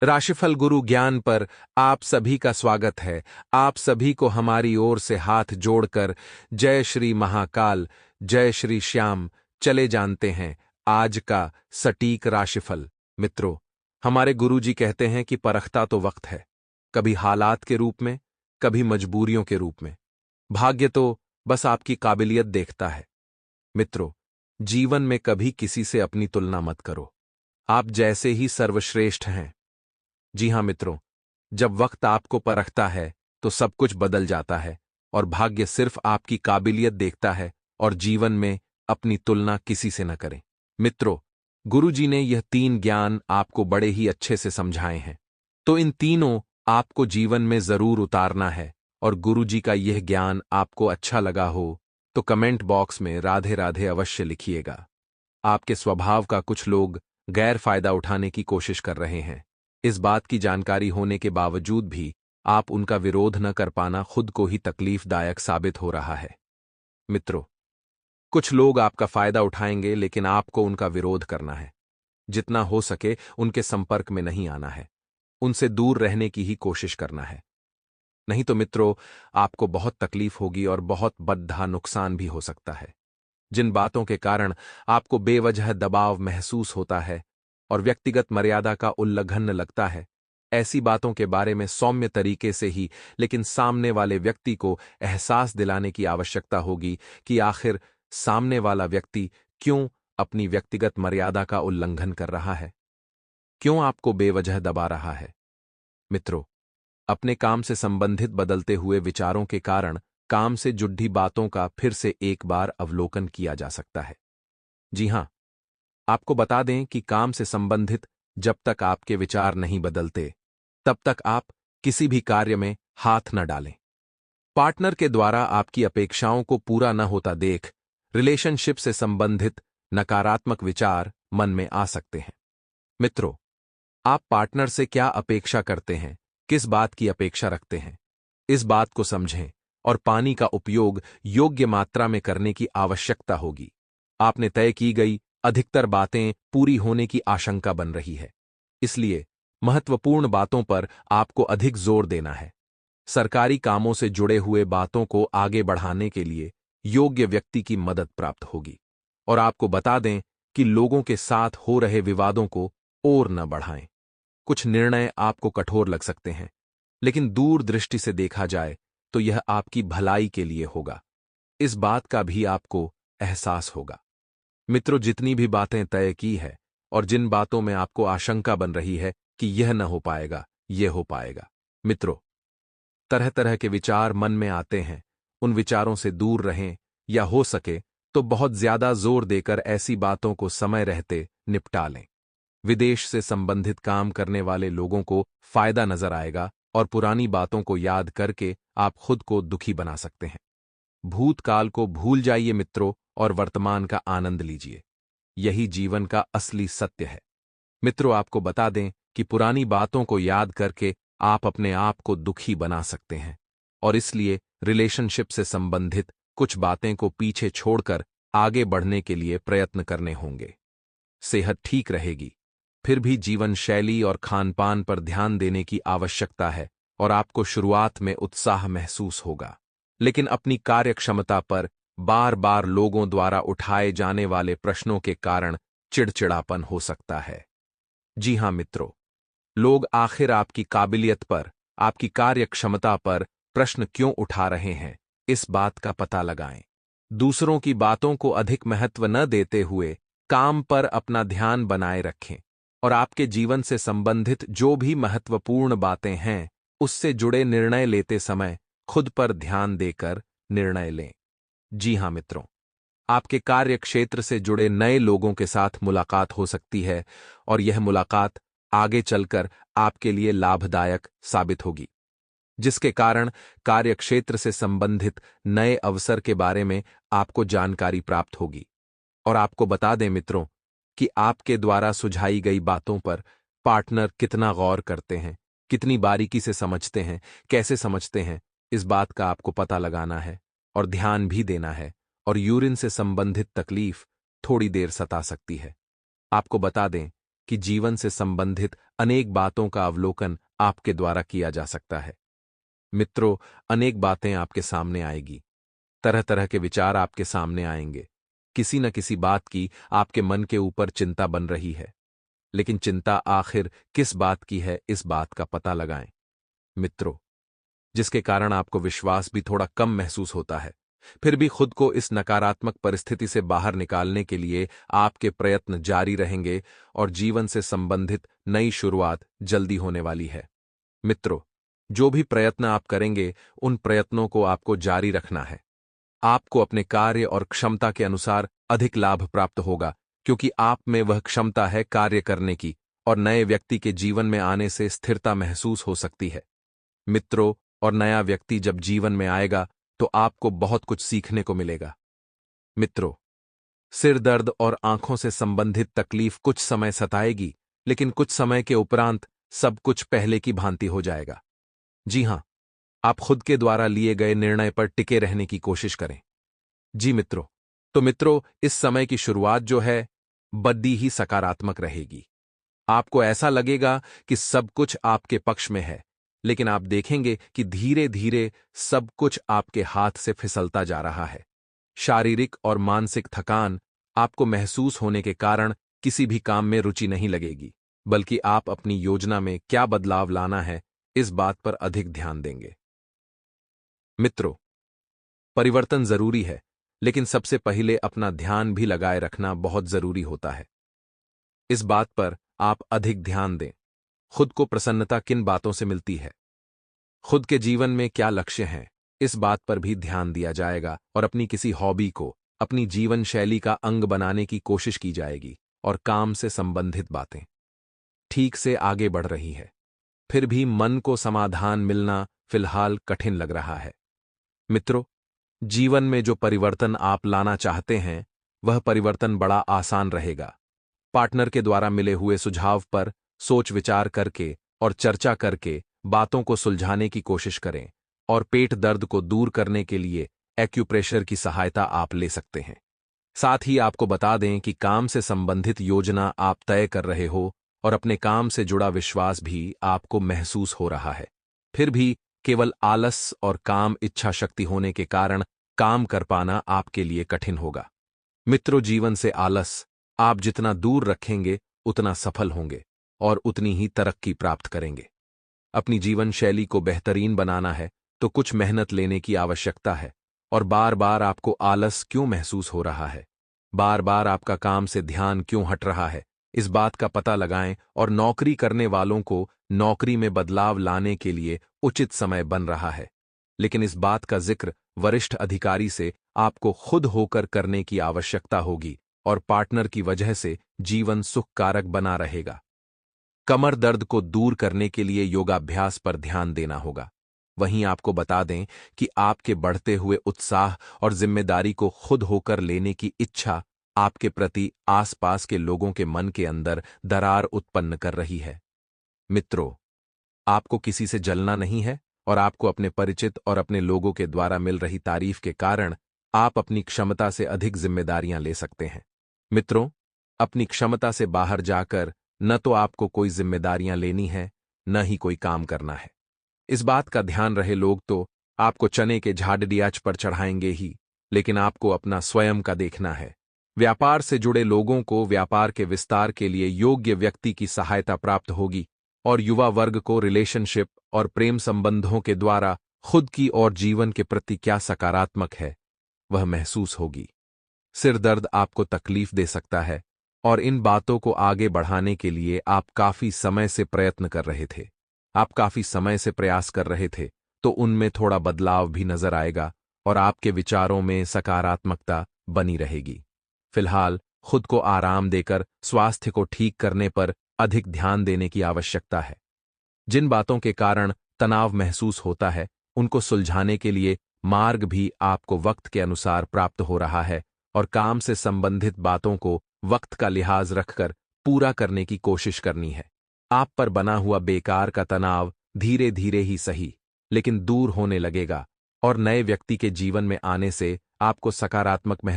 राशिफल गुरु ज्ञान पर आप सभी का स्वागत है। आप सभी को हमारी ओर से हाथ जोड़कर जय श्री महाकाल, जय श्री श्याम। चले जानते हैं आज का सटीक राशिफल। मित्रों, हमारे गुरुजी कहते हैं कि परखता तो वक्त है, कभी हालात के रूप में, कभी मजबूरियों के रूप में। भाग्य तो बस आपकी काबिलियत देखता है। मित्रों, जीवन में कभी किसी से अपनी तुलना मत करो। आप जैसे ही सर्वश्रेष्ठ हैं। जी हां मित्रों, जब वक्त आपको परखता है तो सब कुछ बदल जाता है और भाग्य सिर्फ आपकी काबिलियत देखता है और जीवन में अपनी तुलना किसी से न करें। मित्रों, गुरुजी ने यह 3 ज्ञान आपको बड़े ही अच्छे से समझाए हैं, तो इन तीनों आपको जीवन में जरूर उतारना है। और गुरुजी का यह ज्ञान आपको अच्छा लगा हो तो कमेंट बॉक्स में राधे राधे अवश्य लिखिएगा। आपके स्वभाव का कुछ लोग गैर फायदा उठाने की कोशिश कर रहे हैं। इस बात की जानकारी होने के बावजूद भी आप उनका विरोध न कर पाना खुद को ही तकलीफदायक साबित हो रहा है। मित्रों, कुछ लोग आपका फायदा उठाएंगे लेकिन आपको उनका विरोध करना है। जितना हो सके उनके संपर्क में नहीं आना है, उनसे दूर रहने की ही कोशिश करना है। नहीं तो मित्रों, आपको बहुत तकलीफ होगी और बहुत बद्धा नुकसान भी हो सकता है। जिन बातों के कारण आपको बेवजह दबाव महसूस होता है और व्यक्तिगत मर्यादा का उल्लंघन लगता है, ऐसी बातों के बारे में सौम्य तरीके से ही लेकिन सामने वाले व्यक्ति को एहसास दिलाने की आवश्यकता होगी कि आखिर सामने वाला व्यक्ति क्यों अपनी व्यक्तिगत मर्यादा का उल्लंघन कर रहा है, क्यों आपको बेवजह दबा रहा है। मित्रों, अपने काम से संबंधित बदलते हुए विचारों के कारण काम से जुड़ी बातों का फिर से एक बार अवलोकन किया जा सकता है। जी हां, आपको बता दें कि काम से संबंधित जब तक आपके विचार नहीं बदलते, तब तक आप किसी भी कार्य में हाथ न डालें। पार्टनर के द्वारा आपकी अपेक्षाओं को पूरा न होता देख रिलेशनशिप से संबंधित नकारात्मक विचार मन में आ सकते हैं। मित्रों, आप पार्टनर से क्या अपेक्षा करते हैं, किस बात की अपेक्षा रखते हैं, इस बात को समझें और पानी का उपयोग योग्य मात्रा में करने की आवश्यकता होगी। आपने तय की गई अधिकतर बातें पूरी होने की आशंका बन रही है, इसलिए महत्वपूर्ण बातों पर आपको अधिक जोर देना है। सरकारी कामों से जुड़े हुए बातों को आगे बढ़ाने के लिए योग्य व्यक्ति की मदद प्राप्त होगी। और आपको बता दें कि लोगों के साथ हो रहे विवादों को और न बढ़ाएं। कुछ निर्णय आपको कठोर लग सकते हैं, लेकिन दूर दृष्टि से देखा जाए तो यह आपकी भलाई के लिए होगा। इस बात का भी आपको एहसास होगा। मित्रों, जितनी भी बातें तय की है और जिन बातों में आपको आशंका बन रही है कि यह न हो पाएगा, यह हो पाएगा। मित्रों, तरह तरह के विचार मन में आते हैं, उन विचारों से दूर रहें या हो सके तो बहुत ज्यादा जोर देकर ऐसी बातों को समय रहते निपटा लें। विदेश से संबंधित काम करने वाले लोगों को फायदा नजर आएगा और पुरानी बातों को याद करके आप खुद को दुखी बना सकते हैं। भूतकाल को भूल जाइए मित्रों और वर्तमान का आनंद लीजिए। यही जीवन का असली सत्य है। मित्रों, आपको बता दें कि पुरानी बातों को याद करके आप अपने आप को दुखी बना सकते हैं और इसलिए रिलेशनशिप से संबंधित कुछ बातें को पीछे छोड़कर आगे बढ़ने के लिए प्रयत्न करने होंगे। सेहत ठीक रहेगी, फिर भी जीवन शैली और खानपान पर ध्यान देने की आवश्यकता है और आपको शुरुआत में उत्साह महसूस होगा, लेकिन अपनी कार्यक्षमता पर बार बार लोगों द्वारा उठाए जाने वाले प्रश्नों के कारण चिड़चिड़ापन हो सकता है। जी हां मित्रों, लोग आखिर आपकी काबिलियत पर, आपकी कार्यक्षमता पर प्रश्न क्यों उठा रहे हैं, इस बात का पता लगाएं। दूसरों की बातों को अधिक महत्व न देते हुए काम पर अपना ध्यान बनाए रखें और आपके जीवन से संबंधित जो भी महत्वपूर्ण बातें हैं, उससे जुड़े निर्णय लेते समय खुद पर ध्यान देकर निर्णय लें। जी हां मित्रों, आपके कार्य क्षेत्र से जुड़े नए लोगों के साथ मुलाकात हो सकती है और यह मुलाकात आगे चलकर आपके लिए लाभदायक साबित होगी, जिसके कारण कार्यक्षेत्र से संबंधित नए अवसर के बारे में आपको जानकारी प्राप्त होगी। और आपको बता दें मित्रों कि आपके द्वारा सुझाई गई बातों पर पार्टनर कितना गौर करते हैं, कितनी बारीकी से समझते हैं, कैसे समझते हैं, इस बात का आपको पता लगाना है और ध्यान भी देना है। और यूरिन से संबंधित तकलीफ थोड़ी देर सता सकती है। आपको बता दें कि जीवन से संबंधित अनेक बातों का अवलोकन आपके द्वारा किया जा सकता है। मित्रों, अनेक बातें आपके सामने आएगी। तरह तरह के विचार आपके सामने आएंगे। किसी न किसी बात की आपके मन के ऊपर चिंता बन रही है। लेकिन चिंता आखिर किस बात की है, इस बात का पता लगाएं। मित्रों, जिसके कारण आपको विश्वास भी थोड़ा कम महसूस होता है, फिर भी खुद को इस नकारात्मक परिस्थिति से बाहर निकालने के लिए आपके प्रयत्न जारी रहेंगे और जीवन से संबंधित नई शुरुआत जल्दी होने वाली है। मित्रों, जो भी प्रयत्न आप करेंगे, उन प्रयत्नों को आपको जारी रखना है। आपको अपने कार्य और क्षमता के अनुसार अधिक लाभ प्राप्त होगा, क्योंकि आप में वह क्षमता है कार्य करने की, और नए व्यक्ति के जीवन में आने से स्थिरता महसूस हो सकती है। मित्रों, और नया व्यक्ति जब जीवन में आएगा तो आपको बहुत कुछ सीखने को मिलेगा। मित्रों, सिर दर्द और आंखों से संबंधित तकलीफ कुछ समय सताएगी, लेकिन कुछ समय के उपरांत सब कुछ पहले की भांति हो जाएगा। जी हां, आप खुद के द्वारा लिए गए निर्णय पर टिके रहने की कोशिश करें। जी मित्रों, तो मित्रों, इस समय की शुरुआत जो है, बड्डी ही सकारात्मक रहेगी। आपको ऐसा लगेगा कि सब कुछ आपके पक्ष में है, लेकिन आप देखेंगे कि धीरे धीरे सब कुछ आपके हाथ से फिसलता जा रहा है। शारीरिक और मानसिक थकान आपको महसूस होने के कारण किसी भी काम में रुचि नहीं लगेगी, बल्कि आप अपनी योजना में क्या बदलाव लाना है, इस बात पर अधिक ध्यान देंगे। मित्रों, परिवर्तन जरूरी है, लेकिन सबसे पहले अपना ध्यान भी लगाए रखना बहुत जरूरी होता है। इस बात पर आप अधिक ध्यान दें। खुद को प्रसन्नता किन बातों से मिलती है, खुद के जीवन में क्या लक्ष्य हैं, इस बात पर भी ध्यान दिया जाएगा और अपनी किसी हॉबी को अपनी जीवन शैली का अंग बनाने की कोशिश की जाएगी। और काम से संबंधित बातें ठीक से आगे बढ़ रही है, फिर भी मन को समाधान मिलना फिलहाल कठिन लग रहा है। मित्रों, जीवन में जो परिवर्तन आप लाना चाहते हैं, वह परिवर्तन बड़ा आसान रहेगा। पार्टनर के द्वारा मिले हुए सुझाव पर सोच विचार करके और चर्चा करके बातों को सुलझाने की कोशिश करें, और पेट दर्द को दूर करने के लिए एक्यूप्रेशर की सहायता आप ले सकते हैं। साथ ही आपको बता दें कि काम से संबंधित योजना आप तय कर रहे हो और अपने काम से जुड़ा विश्वास भी आपको महसूस हो रहा है। फिर भी केवल आलस और काम इच्छा शक्ति होने के कारण काम कर पाना आपके लिए कठिन होगा। मित्रों, जीवन से आलस आप जितना दूर रखेंगे, उतना सफल होंगे और उतनी ही तरक्की प्राप्त करेंगे। अपनी जीवन शैली को बेहतरीन बनाना है तो कुछ मेहनत लेने की आवश्यकता है। और बार बार आपको आलस क्यों महसूस हो रहा है, बार बार आपका काम से ध्यान क्यों हट रहा है, इस बात का पता लगाएं और नौकरी करने वालों को नौकरी में बदलाव लाने के लिए उचित समय बन रहा है। लेकिन इस बात का जिक्र वरिष्ठ अधिकारी से आपको खुद होकर करने की आवश्यकता होगी, और पार्टनर की वजह से जीवन सुखकारक बना रहेगा। कमर दर्द को दूर करने के लिए योगाभ्यास पर ध्यान देना होगा। वहीं आपको बता दें कि आपके बढ़ते हुए उत्साह और जिम्मेदारी को खुद होकर लेने की इच्छा आपके प्रति आसपास के लोगों के मन के अंदर दरार उत्पन्न कर रही है। मित्रों, आपको किसी से जलना नहीं है, और आपको अपने परिचित और अपने लोगों के द्वारा मिल रही तारीफ के कारण आप अपनी क्षमता से अधिक जिम्मेदारियां ले सकते हैं। मित्रों, अपनी क्षमता से बाहर जाकर न तो आपको कोई जिम्मेदारियां लेनी है, न ही कोई काम करना है। इस बात का ध्यान रहे, लोग तो आपको चने के झाड़ियाच पर चढ़ाएंगे ही, लेकिन आपको अपना स्वयं का देखना है। व्यापार से जुड़े लोगों को व्यापार के विस्तार के लिए योग्य व्यक्ति की सहायता प्राप्त होगी, और युवा वर्ग को रिलेशनशिप और प्रेम संबंधों के द्वारा खुद की और जीवन के प्रति क्या सकारात्मक है, वह महसूस होगी। सिर दर्द आपको तकलीफ दे सकता है, और इन बातों को आगे बढ़ाने के लिए आप काफी समय से प्रयत्न कर रहे थे, आप काफी समय से प्रयास कर रहे थे, तो उनमें थोड़ा बदलाव भी नजर आएगा और आपके विचारों में सकारात्मकता बनी रहेगी। फिलहाल खुद को आराम देकर स्वास्थ्य को ठीक करने पर अधिक ध्यान देने की आवश्यकता है। जिन बातों के कारण तनाव महसूस होता है, उनको सुलझाने के लिए मार्ग भी आपको वक्त के अनुसार प्राप्त हो रहा है, और काम से संबंधित बातों को वक्त का लिहाज रखकर पूरा करने की कोशिश करनी है। आप पर बना हुआ बेकार का तनाव धीरे धीरे ही सही, लेकिन दूर होने लगेगा, और नए व्यक्ति के जीवन में आने से आपको सकारात्मक महसूस